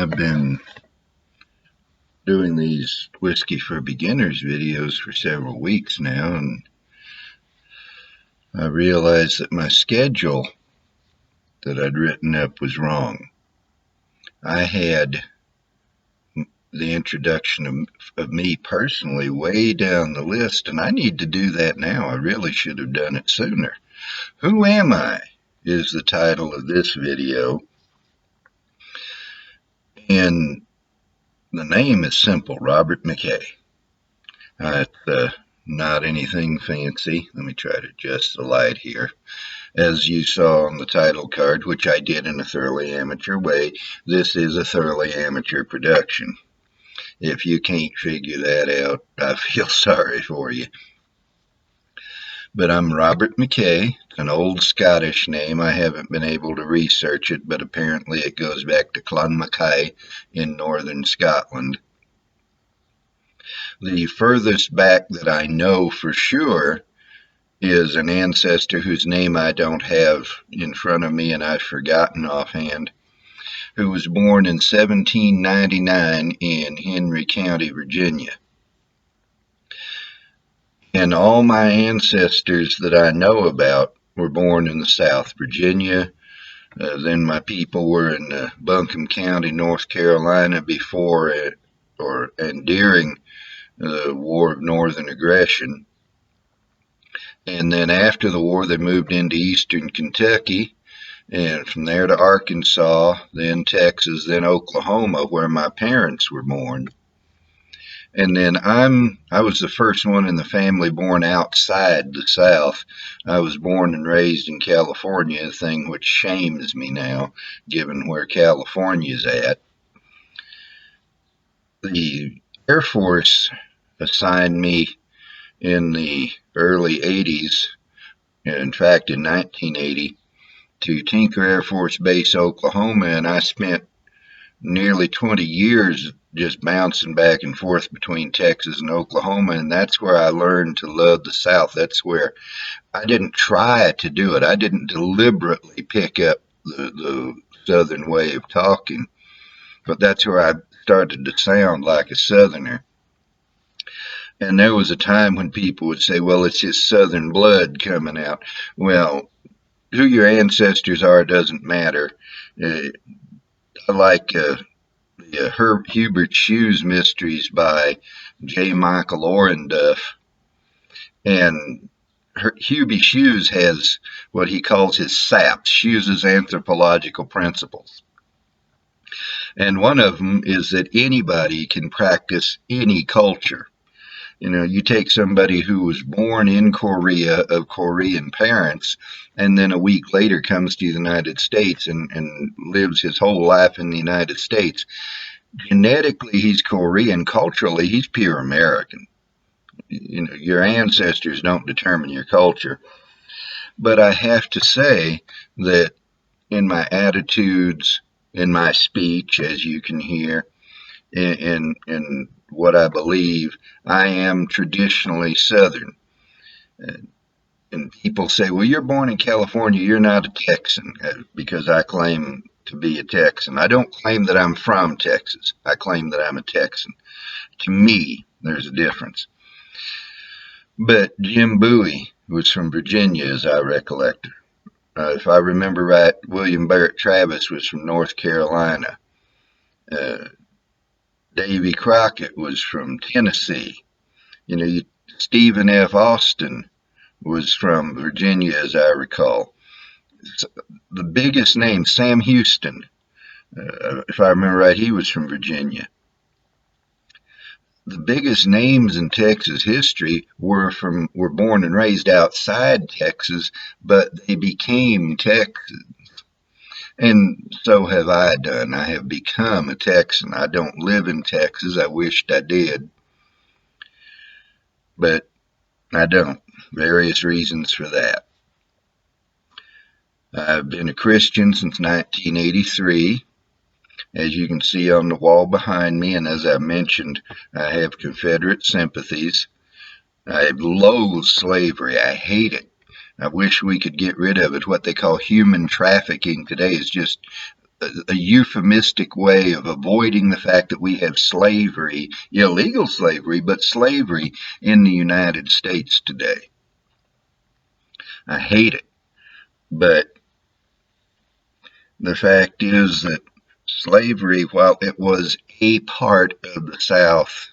I've been doing these Whiskey for Beginners videos for several weeks now, and I realized that my schedule that I'd written up was wrong. I had the introduction of me personally way down the list, and I need to do that now. I really should have done it sooner. Who am I is the title of this video, and the name is simple, Robert McKay. It's not anything fancy. Let me try to adjust the light here. As you saw on the title card, which I did in a thoroughly amateur way, this is a thoroughly amateur production. If you can't figure that out, I feel sorry for you. But I'm Robert McKay. It's an old Scottish name. I haven't been able to research it, but apparently it goes back to Clonmacay in northern Scotland. The furthest back that I know for sure is an ancestor whose name I don't have in front of me and I've forgotten offhand, who was born in 1799 in Henry County, Virginia. And all my ancestors that I know about were born in the South, Virginia. Then my people were in Buncombe County, North Carolina before and during the War of Northern Aggression. And then after the war, they moved into eastern Kentucky, and from there to Arkansas, then Texas, then Oklahoma, where my parents were born. And then I was the first one in the family born outside the South. I was born and raised in California, a thing which shames me now, given where California's at. The Air Force assigned me in the early 80s, in fact in 1980, to Tinker Air Force Base, Oklahoma, and I spent nearly 20 years just bouncing back and forth between Texas and Oklahoma, and that's where I learned to love the South. That's where I didn't try to do it. I didn't deliberately pick up the Southern way of talking, but that's where I started to sound like a Southerner. And there was a time when people would say, well, it's just Southern blood coming out. Well, who your ancestors are doesn't matter. I like the Hubert Shoes Mysteries by J. Michael Orenduff. And Hubie Shoes has what he calls his SAPs, Shoes' anthropological principles. And one of them is that anybody can practice any culture. You know, you take somebody who was born in Korea of Korean parents and then a week later comes to the United States and lives his whole life in the United States. Genetically, he's Korean. Culturally, he's pure American. You know, your ancestors don't determine your culture. But I have to say that in my attitudes, in my speech, as you can hear, in what I believe, I am traditionally Southern. And people say, well, you're born in California, you're not a Texan, because I claim to be a Texan. I don't claim that I'm from Texas. I claim that I'm a Texan. To me, there's a difference. But Jim Bowie was from Virginia, as I recollect. If I remember right, William Barrett Travis was from North Carolina. Davy Crockett was from Tennessee. You know, Stephen F. Austin was from Virginia, as I recall. The biggest name, Sam Houston, if I remember right, he was from Virginia. The biggest names in Texas history were born and raised outside Texas, but they became Texans. And so have I done. I have become a Texan. I don't live in Texas. I wished I did. But I don't. Various reasons for that. I've been a Christian since 1983. As you can see on the wall behind me, and as I mentioned, I have Confederate sympathies. I loathe slavery. I hate it. I wish we could get rid of it. What they call human trafficking today is just a euphemistic way of avoiding the fact that we have slavery, illegal slavery, but slavery in the United States today. I hate it, but the fact is that slavery, while it was a part of the South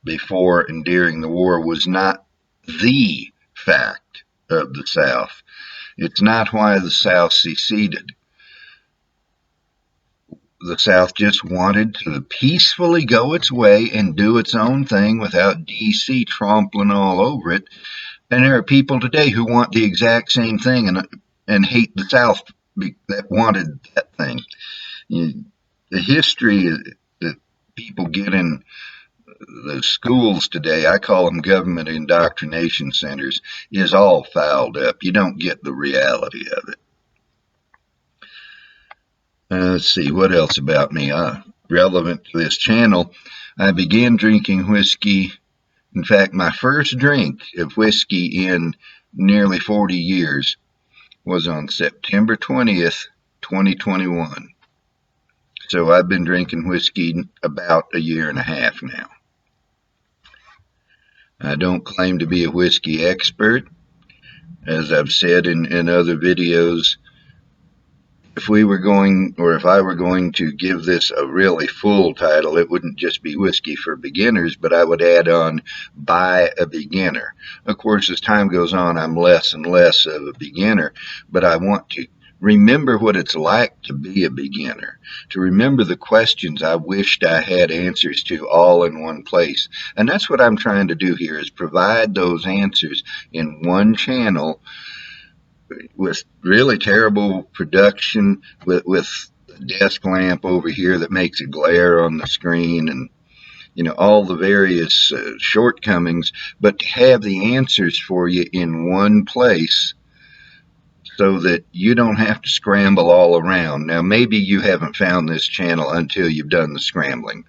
before and during the war, was not the fact of the South. It's not why the South seceded. The South just wanted to peacefully go its way and do its own thing without D.C. trampling all over it. And there are people today who want the exact same thing and hate the South that wanted that thing. The history that people get in the schools today, I call them government indoctrination centers, is all fouled up. You don't get the reality of it. Let's see, what else about me? Relevant to this channel, I began drinking whiskey. In fact, my first drink of whiskey in nearly 40 years was on September 20th, 2021. So I've been drinking whiskey about a year and a half now. I don't claim to be a whiskey expert. As I've said in other videos, if I were going to give this a really full title, it wouldn't just be Whiskey for Beginners, but I would add on by a beginner. Of course, as time goes on, I'm less and less of a beginner, but I want to remember what it's like to be a beginner, to remember the questions I wished I had answers to all in one place. And that's what I'm trying to do here, is provide those answers in one channel with really terrible production, with a desk lamp over here that makes a glare on the screen, and all the various shortcomings, but to have the answers for you in one place so that you don't have to scramble all around. Now, maybe you haven't found this channel until you've done the scrambling.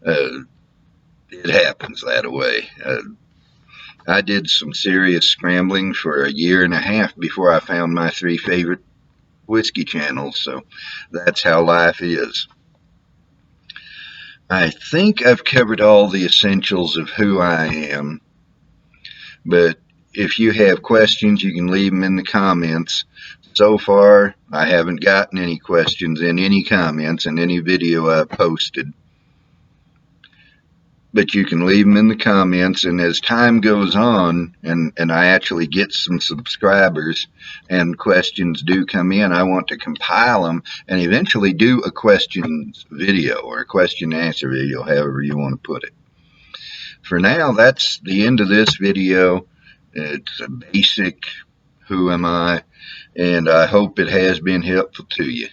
It happens that way. I did some serious scrambling for a year and a half before I found my 3 favorite whiskey channels, so that's how life is. I think I've covered all the essentials of who I am, but if you have questions, you can leave them in the comments. So far, I haven't gotten any questions in any comments in any video I've posted. But you can leave them in the comments, and as time goes on, and I actually get some subscribers and questions do come in, I want to compile them and eventually do a questions video or a question and answer video, however you want to put it. For now, that's the end of this video. It's a basic who am I, and I hope it has been helpful to you.